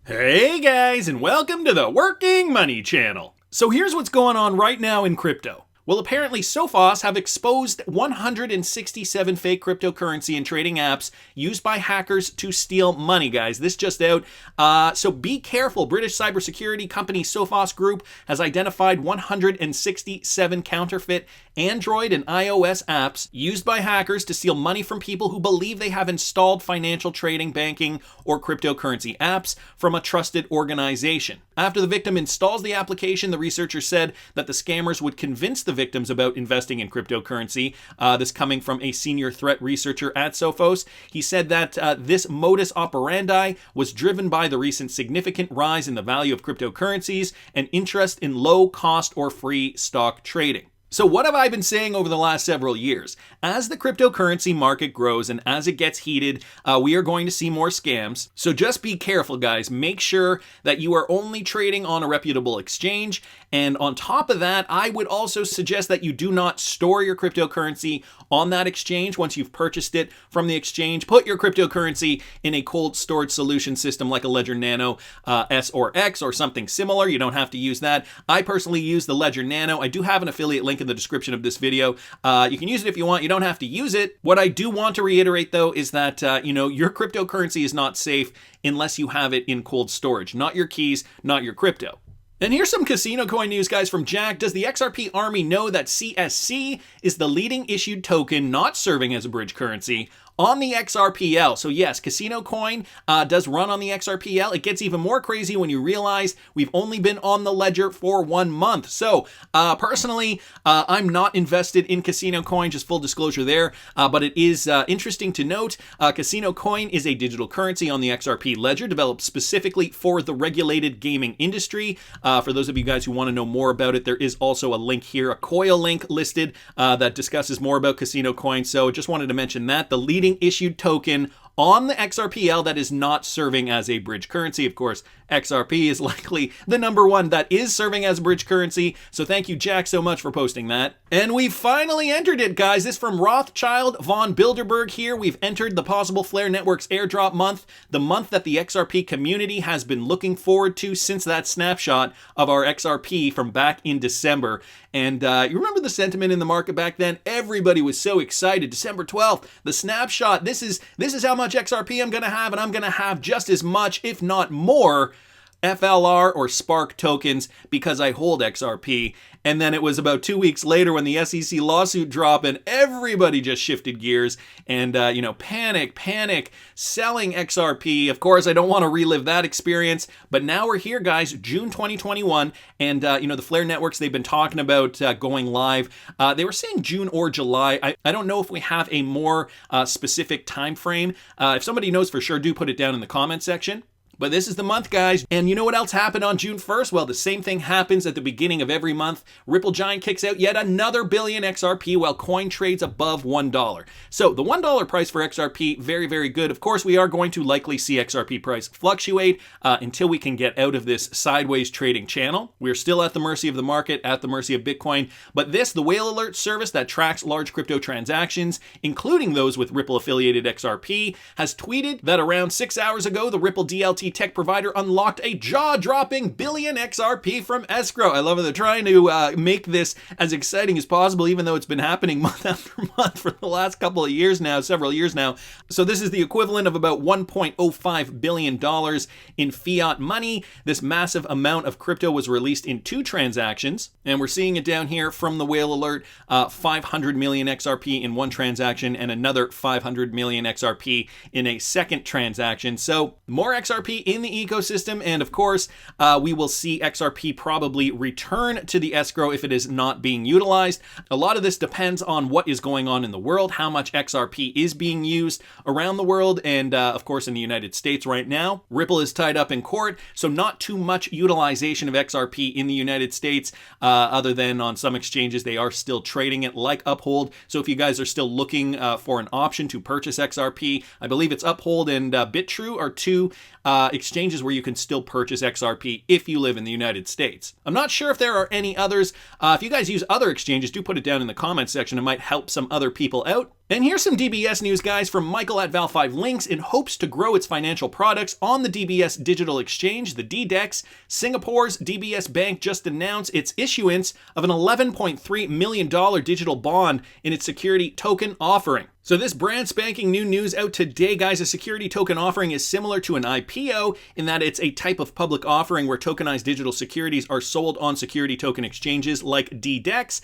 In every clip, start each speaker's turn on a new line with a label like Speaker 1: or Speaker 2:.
Speaker 1: Hey guys, and welcome to the Working Money Channel. So here's what's going on right now in crypto. Well, apparently Sophos have exposed 167 fake cryptocurrency and trading apps used by hackers to steal money, guys. This just out. So be careful. British cybersecurity company Sophos Group has identified 167 counterfeit Android and iOS apps used by hackers to steal money from people who believe they have installed financial trading, banking, or cryptocurrency apps from a trusted organization. After the victim installs the application, the researcher said that the scammers would convince the victims about investing in cryptocurrency. This coming from a senior threat researcher at Sophos. He said that this modus operandi was driven by the recent significant rise in the value of cryptocurrencies and interest in low cost or free stock trading. So what have I been saying over the last several years? As the cryptocurrency market grows and as it gets heated, we are going to see more scams. So just be careful, guys. Make sure that you are only trading on a reputable exchange. And on top of that, I would also suggest that you do not store your cryptocurrency on that exchange once you've purchased it from the exchange. Put your cryptocurrency in a cold storage solution system like a Ledger Nano S or X or something similar. You don't have to use that. I personally use the Ledger Nano. I do have an affiliate link in the description of this video. You can use it if you want. You don't have to use it. What I do want to reiterate, though, is that your cryptocurrency is not safe unless you have it in cold storage. Not your keys, not your crypto. And here's some Casinocoin news, guys, from Jack. Does the XRP Army know that CSC is the leading issued token not serving as a bridge currency on the XRPL? So yes, Casinocoin does run on the XRPL. It gets even more crazy when you realize we've only been on the ledger for 1 month. So personally, I'm not invested in Casinocoin, just full disclosure there. But it is interesting to note, Casinocoin is a digital currency on the XRP ledger developed specifically for the regulated gaming industry. For those of you guys who want to know more about it, there is also a link here, a COIL link listed that discusses more about Casinocoin. So just wanted to mention that. The leading issued token on the XRPL that is not serving as a bridge currency. Of course, XRP is likely the number one that is serving as a bridge currency. So thank you, Jack, so much for posting that. And we finally entered it, guys. This from Rothschild von Bilderberg here. We've entered the possible Flare Networks airdrop month, the month that the XRP community has been looking forward to since that snapshot of our XRP from back in December. And you remember the sentiment in the market back then? Everybody was so excited. December 12th, the snapshot. This is how much XRP I'm going to have, and I'm going to have just as much, if not more, FLR or Spark tokens because I hold XRP. And then it was about 2 weeks later when the SEC lawsuit dropped and everybody just shifted gears and, panic, selling XRP. Of course, I don't want to relive that experience, but now we're here, guys, June 2021. And, the Flare Networks, they've been talking about going live. They were saying June or July. I don't know if we have a more specific time frame. If somebody knows for sure, do put it down in the comment section. But this is the month, guys. And you know what else happened on June 1st? Well, the same thing happens at the beginning of every month. Ripple Giant kicks out yet another billion XRP while coin trades above $1. So the $1 price for XRP, very, very good. Of course, we are going to likely see XRP price fluctuate until we can get out of this sideways trading channel. We're still at the mercy of the market, at the mercy of Bitcoin. But this, the Whale Alert service that tracks large crypto transactions, including those with Ripple affiliated XRP, has tweeted that around 6 hours ago, the Ripple DLT tech provider unlocked a jaw-dropping billion XRP from escrow. I love it. They're trying to make this as exciting as possible, even though it's been happening month after month for the last couple of years now, several years now. So this is the equivalent of about $1.05 billion in fiat money. This massive amount of crypto was released in 2 transactions, and we're seeing it down here from the Whale Alert, 500 million XRP in 1 transaction and another 500 million XRP in a second transaction. So more XRP in the ecosystem, and of course we will see XRP probably return to the escrow if it is not being utilized. A lot of this depends on what is going on in the world, how much XRP is being used around the world, and of course in the United States right now. Ripple is tied up in court, so not too much utilization of XRP in the United States, other than on some exchanges they are still trading it like Uphold. So if you guys are still looking for an option to purchase XRP, I believe it's Uphold and BitTrue are 2 exchanges where you can still purchase XRP if you live in the United States. I'm not sure if there are any others. If you guys use other exchanges, do put it down in the comments section. It might help some other people out. And here's some DBS news, guys, from Michael at Val5 Links. In hopes to grow its financial products on the DBS digital exchange, the DDEX, Singapore's DBS Bank just announced its issuance of an $11.3 million digital bond in its security token offering. So this brand spanking new news out today, guys. A security token offering is similar to an IPO in that it's a type of public offering where tokenized digital securities are sold on security token exchanges like DDEX.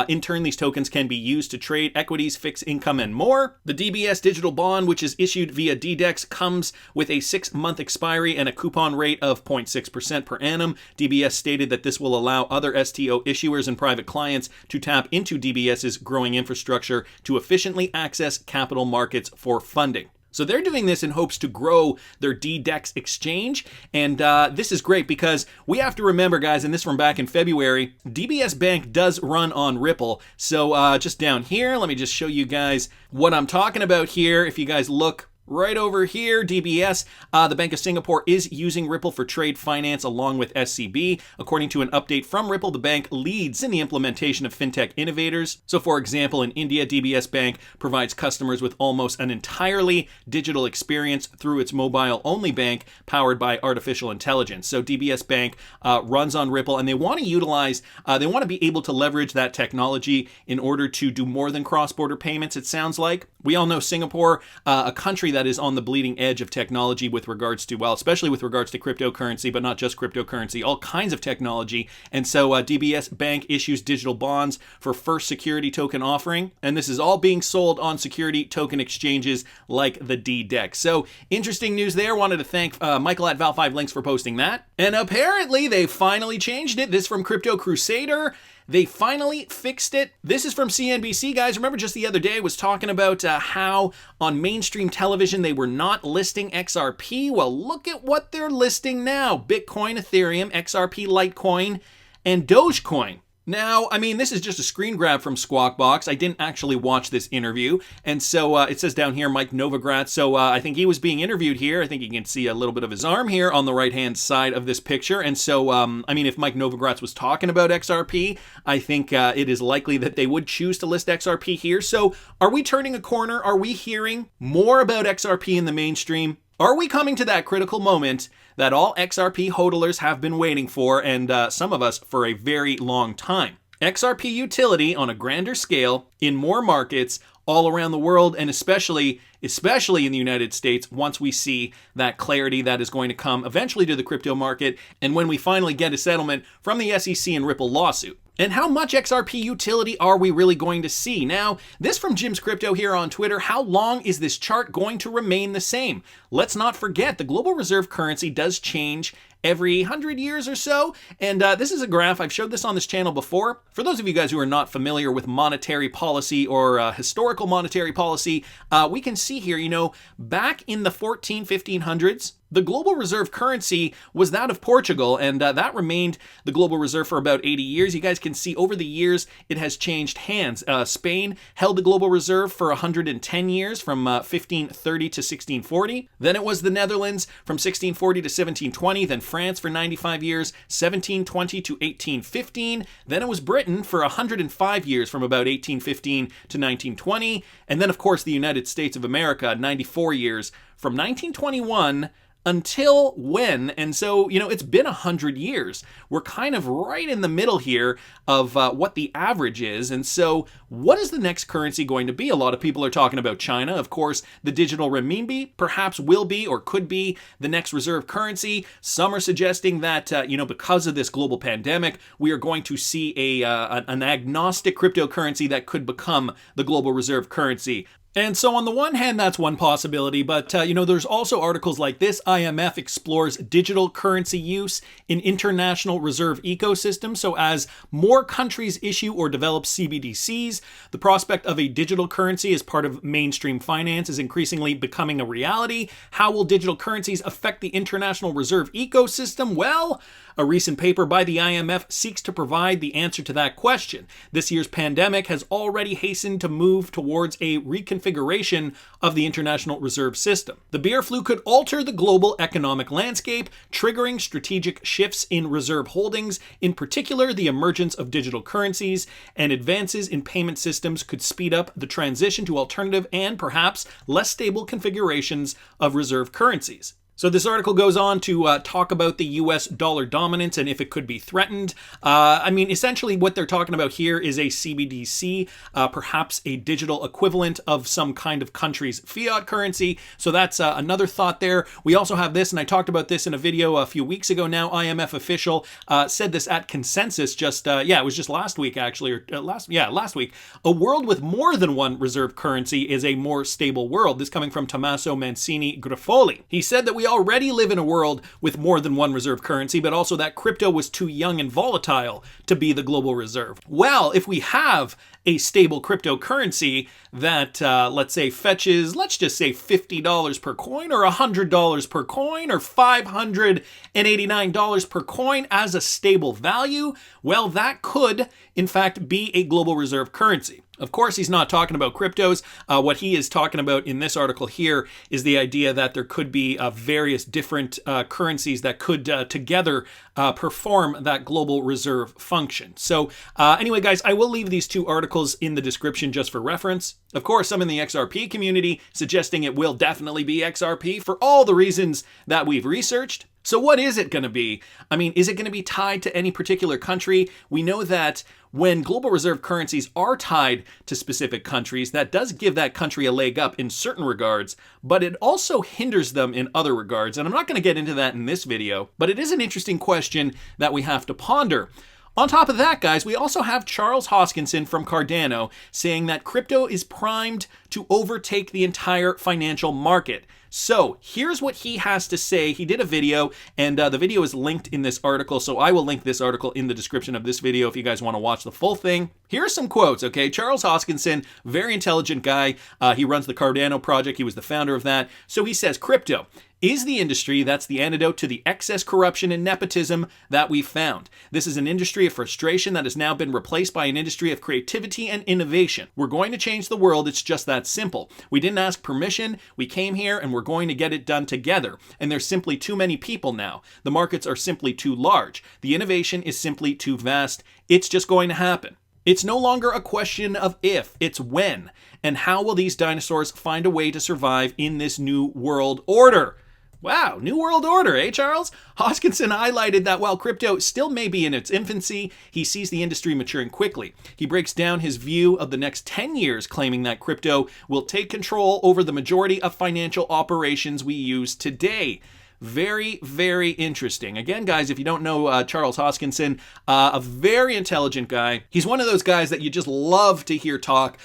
Speaker 1: In turn, these tokens can be used to trade equities, fixed income, and more. The DBS digital bond, which is issued via DDEX, comes with a 6-month expiry and a coupon rate of 0.6% per annum. DBS stated that this will allow other STO issuers and private clients to tap into DBS's growing infrastructure to efficiently access capital markets for funding. So they're doing this in hopes to grow their DDEX exchange. And this is great because we have to remember, guys, and this from back in February, DBS Bank does run on Riddle. So just down here, let me just show you guys what I'm talking about here. If you guys look right over here, DBS, the Bank of Singapore is using Riddle for trade finance along with SCB. According to an update from Riddle, the bank leads in the implementation of fintech innovators. So for example, in India, DBS Bank provides customers with almost an entirely digital experience through its mobile-only bank powered by artificial intelligence. So DBS Bank runs on Riddle, and they want to utilize, they want to be able to leverage that technology in order to do more than cross-border payments, it sounds like. We all know Singapore, a country that is on the bleeding edge of technology with regards to, well, especially with regards to cryptocurrency, but not just cryptocurrency, all kinds of technology. And so DBS Bank issues digital bonds for first security token offering. And this is all being sold on security token exchanges like the DDEX. So interesting news there. Wanted to thank Michael at Val5 Links for posting that. And apparently they finally changed it. This from Crypto Crusader. They finally fixed it. This is from CNBC, guys. Remember just the other day I was talking about how on mainstream television they were not listing XRP. Well, look at what they're listing now. Bitcoin, Ethereum, XRP Litecoin, and Dogecoin. Now, I mean, this is just a screen grab from Squawk Box. I didn't actually watch this interview. And so it says down here, Mike Novogratz. So I think he was being interviewed here. I think you can see a little bit of his arm here on the right-hand side of this picture. And so, I mean, if Mike Novogratz was talking about XRP, I think it is likely that they would choose to list XRP here. So are we turning a corner? Are we hearing more about XRP in the mainstream? Are we coming to that critical moment that all XRP hodlers have been waiting for, and some of us for a very long time? XRP utility on a grander scale in more markets all around the world, and especially in the United States, once we see that clarity that is going to come eventually to the crypto market, and when we finally get a settlement from the SEC and Riddle lawsuit. And how much XRP utility are we really going to see? Now, this from Jim's Crypto here on Twitter. How long is this chart going to remain the same? Let's not forget, the global reserve currency does change every 100 years or so. And this is a graph. I've showed this on this channel before. For those of you guys who are not familiar with monetary policy or historical monetary policy, we can see here, you know, back in the 1500s, the global reserve currency was that of Portugal, and that remained the global reserve for about 80 years. You guys can see over the years, it has changed hands. Spain held the global reserve for 110 years, from 1530 to 1640. Then it was the Netherlands from 1640 to 1720. Then France for 95 years, 1720 to 1815. Then it was Britain for 105 years, from about 1815 to 1920. And then, of course, the United States of America, 94 years, from 1921 until when? And so, you know, it's been 100 years. We're kind of right in the middle here of what the average is. And so what is the next currency going to be? A lot of people are talking about China. Of course, the digital renminbi perhaps will be or could be the next reserve currency. Some are suggesting that, you know, because of this global pandemic, we are going to see an agnostic cryptocurrency that could become the global reserve currency. And so on the one hand, that's one possibility, but you know, there's also articles like this. IMF explores digital currency use in international reserve ecosystems. So as more countries issue or develop CBDCs, the prospect of a digital currency as part of mainstream finance is increasingly becoming a reality. How will digital currencies affect the international reserve ecosystem? Well, a recent paper by the IMF seeks to provide the answer to that question. This year's pandemic has already hastened to move towards a reconfiguration configuration of the international reserve system. The bear flu could alter the global economic landscape, triggering strategic shifts in reserve holdings. In particular, the emergence of digital currencies and advances in payment systems could speed up the transition to alternative and perhaps less stable configurations of reserve currencies. So this article goes on to talk about the US dollar dominance and if it could be threatened. Essentially what they're talking about here is a CBDC, perhaps a digital equivalent of some kind of country's fiat currency. So that's another thought there. We also have this, and I talked about this in a video a few weeks ago now. IMF official said this at Consensus it was just last week actually, or last week. A world with more than one reserve currency is a more stable world. This coming from Tommaso Mancini Grifoli. He said that we already live in a world with more than one reserve currency, but also that crypto was too young and volatile to be the global reserve. Well, if we have a stable cryptocurrency that, let's say, fetches, let's just say $50 per coin or $100 per coin or $589 per coin as a stable value, well, that could, in fact, be a global reserve currency. Of course, he's not talking about cryptos. What he is talking about in this article here is the idea that there could be various different currencies that could together perform that global reserve function. So anyway, guys, I will leave these two articles in the description just for reference. Of course, some in the XRP community suggesting it will definitely be XRP for all the reasons that we've researched. So what is it going to be? Is it going to be tied to any particular country? We know that when global reserve currencies are tied to specific countries, that does give that country a leg up in certain regards, but it also hinders them in other regards. And I'm not going to get into that in this video, but it is an interesting question that we have to ponder. On top of that, guys, we also have Charles Hoskinson from Cardano saying that crypto is primed to overtake the entire financial market. So here's what he has to say. He did a video, and the video is linked in this article, so I will link this article in the description of this video if you guys want to watch the full thing. Here are some quotes, okay? Charles Hoskinson, very intelligent guy. He runs the Cardano project. He was the founder of that. So he says, crypto is the industry that's the antidote to the excess corruption and nepotism that we found. This is an industry of frustration that has now been replaced by an industry of creativity and innovation. We're going to change the world. It's just that simple. We didn't ask permission. We came here and we're going to get it done together. And there's simply too many people now. The markets are simply too large. The innovation is simply too vast. It's just going to happen. It's no longer a question of if, it's when. And how will these dinosaurs find a way to survive in this new world order? Wow, new world order, eh, Charles? Hoskinson highlighted that while crypto still may be in its infancy, he sees the industry maturing quickly. He breaks down his view of the next 10 years, claiming that crypto will take control over the majority of financial operations we use today. Very, very interesting. Again, guys, if you don't know Charles Hoskinson, a very intelligent guy. He's one of those guys that you just love to hear talk.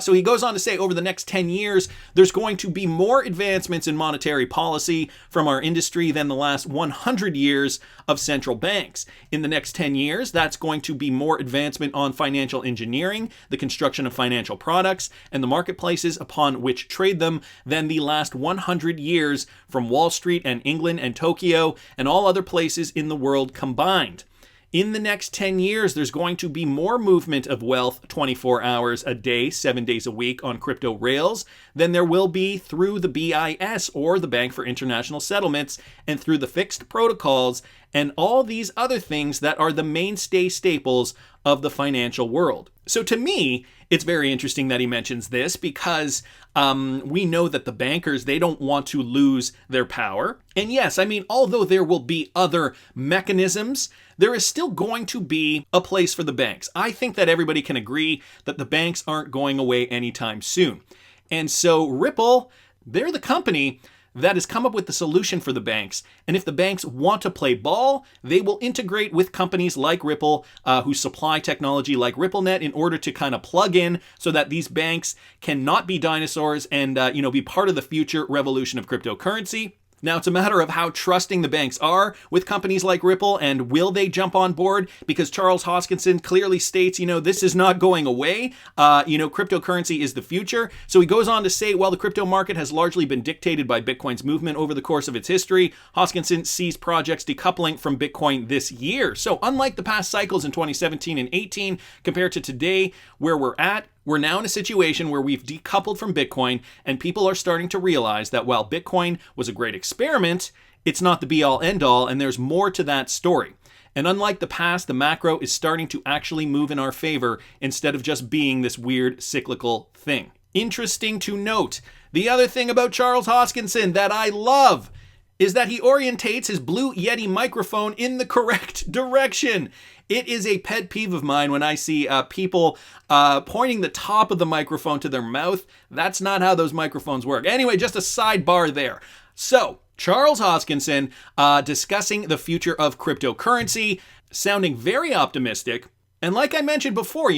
Speaker 1: So he goes on to say over the next 10 years, there's going to be more advancements in monetary policy from our industry than the last 100 years of central banks. In the next 10 years, that's going to be more advancement on financial engineering, the construction of financial products, and the marketplaces upon which trade them than the last 100 years from Wall Street and England and Tokyo and all other places in the world combined. In the next 10 years, there's going to be more movement of wealth 24 hours a day, 7 days a week on crypto rails than there will be through the BIS or the Bank for International Settlements and through the fixed protocols and all these other things that are the mainstay staples of the financial world. So to me, it's very interesting that he mentions this because we know that the bankers, they don't want to lose their power. And yes, although there will be other mechanisms, there is still going to be a place for the banks. I think that everybody can agree that the banks aren't going away anytime soon. And so Ripple, they're the company that has come up with the solution for the banks. And if the banks want to play ball, they will integrate with companies like Ripple, who supply technology like RippleNet in order to kind of plug in so that these banks cannot be dinosaurs and be part of the future revolution of cryptocurrency. Now, it's a matter of how trusting the banks are with companies like Ripple, and will they jump on board? Because Charles Hoskinson clearly states, this is not going away. Cryptocurrency is the future. So he goes on to say, while the crypto market has largely been dictated by Bitcoin's movement over the course of its history, Hoskinson sees projects decoupling from Bitcoin this year. So unlike the past cycles in 2017 and 18, compared to today, where we're at, We're now in a situation where we've decoupled from Bitcoin, and people are starting to realize that while Bitcoin was a great experiment, it's not the be-all end-all, and there's more to that story. And unlike the past, the macro is starting to actually move in our favor instead of just being this weird cyclical thing. Interesting to note, the other thing about Charles Hoskinson that I love is that he orientates his Blue Yeti microphone in the correct direction. It is a pet peeve of mine when I see people pointing the top of the microphone to their mouth. That's not how those microphones work. Anyway, just a sidebar there. So, Charles Hoskinson discussing the future of cryptocurrency, sounding very optimistic. And like I mentioned before,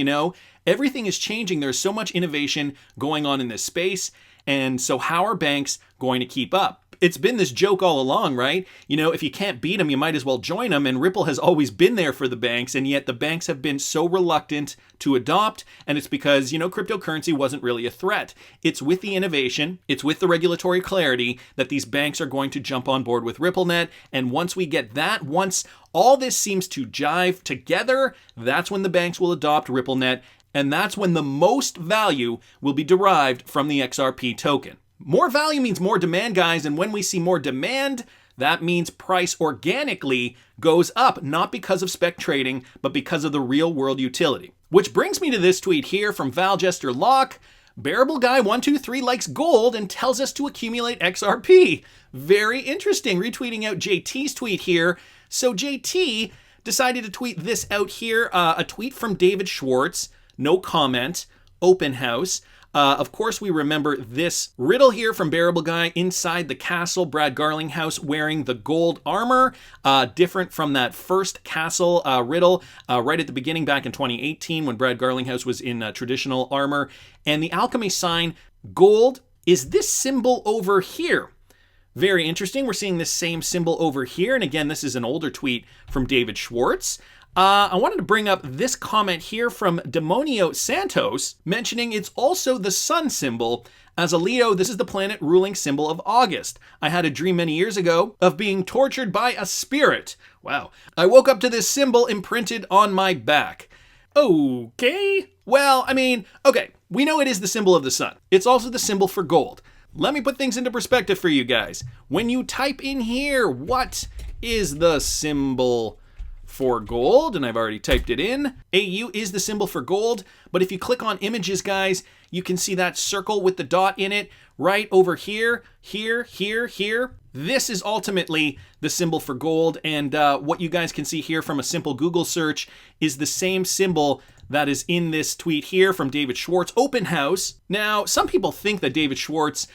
Speaker 1: everything is changing. There's so much innovation going on in this space. And so how are banks going to keep up? It's been this joke all along, right? If you can't beat them, you might as well join them. And Ripple has always been there for the banks. And yet the banks have been so reluctant to adopt. And it's because, cryptocurrency wasn't really a threat. It's with the innovation, it's with the regulatory clarity that these banks are going to jump on board with RippleNet. And once we get that, once all this seems to jive together, that's when the banks will adopt RippleNet. And that's when the most value will be derived from the XRP token. More value means more demand, guys, and when we see more demand, that means price organically goes up, not because of spec trading, but because of the real-world utility. Which brings me to this tweet here from Valjester Locke. Bearableguy123 likes gold and tells us to accumulate XRP. Very interesting, retweeting out JT's tweet here. So JT decided to tweet this out here, a tweet from David Schwartz, no comment, open house. Of course, we remember this riddle here from Bearableguy inside the castle, Brad Garlinghouse wearing the gold armor, different from that first castle riddle right at the beginning back in 2018 when Brad Garlinghouse was in traditional armor. And the alchemy sign, gold, is this symbol over here. Very interesting. We're seeing this same symbol over here. And again, this is an older tweet from David Schwartz. I wanted to bring up this comment here from Demonio Santos, mentioning it's also the sun symbol. As a Leo, this is the planet ruling symbol of August. I had a dream many years ago of being tortured by a spirit. Wow. I woke up to this symbol imprinted on my back. Okay. Well, okay. We know it is the symbol of the sun. It's also the symbol for gold. Let me put things into perspective for you guys. When you type in here, what is the symbol for gold? And I've already typed it in. AU is the symbol for gold, but if you click on images, guys, you can see that circle with the dot in it right over here, here. This is ultimately the symbol for gold, and what you guys can see here from a simple Google search is the same symbol that is in this tweet here from David Schwartz, open house. Now, some people think that David Schwartz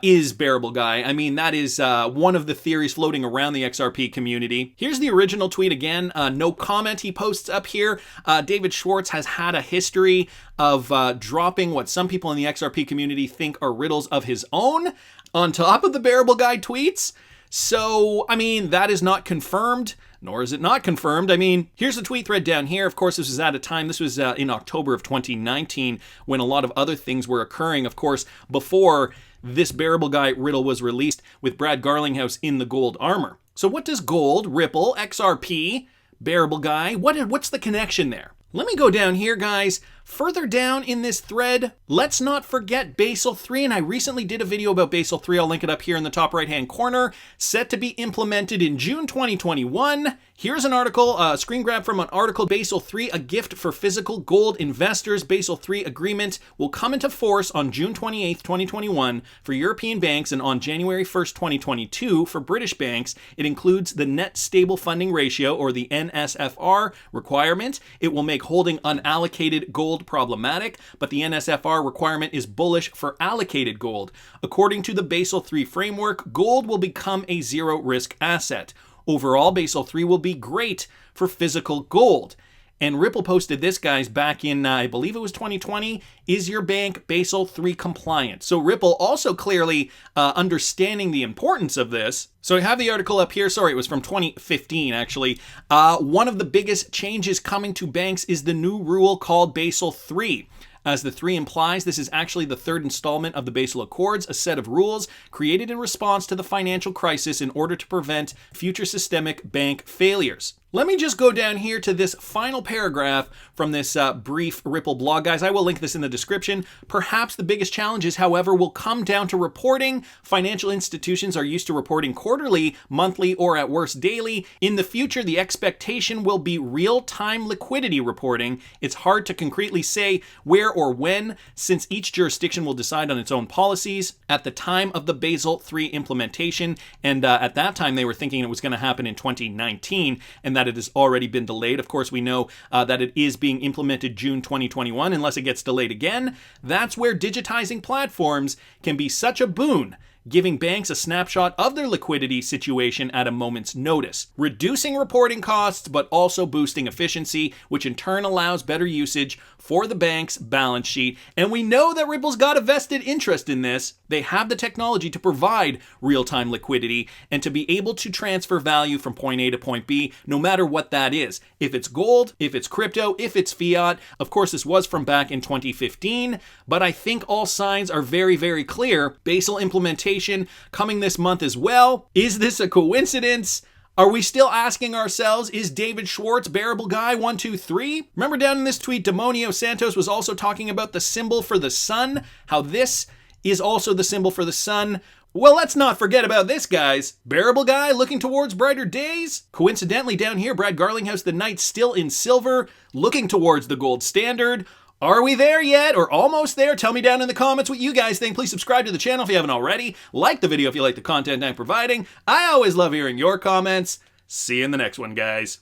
Speaker 1: is Bearableguy. That is one of the theories floating around the XRP community. Here's the original tweet again. No comment he posts up here. David Schwartz has had a history of dropping what some people in the XRP community think are riddles of his own on top of the Bearableguy tweets. So, that is not confirmed, nor is it not confirmed. Here's the tweet thread down here. Of course, this was at a time, this was in October of 2019, when a lot of other things were occurring, of course, before this Bearableguy riddle was released with Brad Garlinghouse in the gold armor. So what does gold, Ripple, XRP, Bearableguy, what's the connection there? Let me go down here, guys. Further down in this thread, let's not forget Basel III, and I recently did a video about Basel III. I'll link it up here in the top right-hand corner. Set to be implemented in June 2021. Here's an article, a screen grab from an article, Basel III, a gift for physical gold investors. Basel III agreement will come into force on June 28th, 2021 for European banks and on January 1st, 2022 for British banks. It includes the net stable funding ratio, or the NSFR requirement. It will make holding unallocated gold problematic, but the NSFR requirement is bullish for allocated gold. According to the Basel III framework, gold will become a zero-risk asset. Overall, Basel III will be great for physical gold. And Ripple posted this, guys, back in, I believe it was 2020. Is your bank Basel III compliant? So Ripple also clearly understanding the importance of this. So I have the article up here. Sorry, it was from 2015, actually. One of the biggest changes coming to banks is the new rule called Basel III. As the 3 implies, this is actually the third installment of the Basel Accords, a set of rules created in response to the financial crisis in order to prevent future systemic bank failures. Let me just go down here to this final paragraph from this brief Ripple blog, guys. I will link this in the description. Perhaps the biggest challenges, however, will come down to reporting. Financial institutions are used to reporting quarterly, monthly, or at worst daily. In the future, the expectation will be real-time liquidity reporting. It's hard to concretely say where or when, since each jurisdiction will decide on its own policies. At the time of the Basel III implementation, and at that time they were thinking it was going to happen in 2019, and that it has already been delayed. Of course, we know that it is being implemented June 2021, unless it gets delayed again. That's where digitizing platforms can be such a boon, giving banks a snapshot of their liquidity situation at a moment's notice, reducing reporting costs, but also boosting efficiency, which in turn allows better usage for the bank's balance sheet. And we know that Ripple's got a vested interest in this. They have the technology to provide real-time liquidity and to be able to transfer value from point A to point B, no matter what that is. If it's gold, if it's crypto, if it's fiat. Of course, this was from back in 2015, but I think all signs are very, very clear. Basel implementation coming this month as well. Is this a coincidence? Are we still asking ourselves, is David Schwartz Bearableguy123? Remember down in this tweet, Demonio Santos was also talking about the symbol for the sun, how this is also the symbol for the sun. Well, let's not forget about this, guys. Bearableguy looking towards brighter days. Coincidentally, down here, Brad Garlinghouse, the knight still in silver, looking towards the gold standard. Are we there yet or almost there? Tell me down in the comments what you guys think. Please subscribe to the channel if you haven't already. Like the video if you like the content I'm providing. I always love hearing your comments. See you in the next one, guys.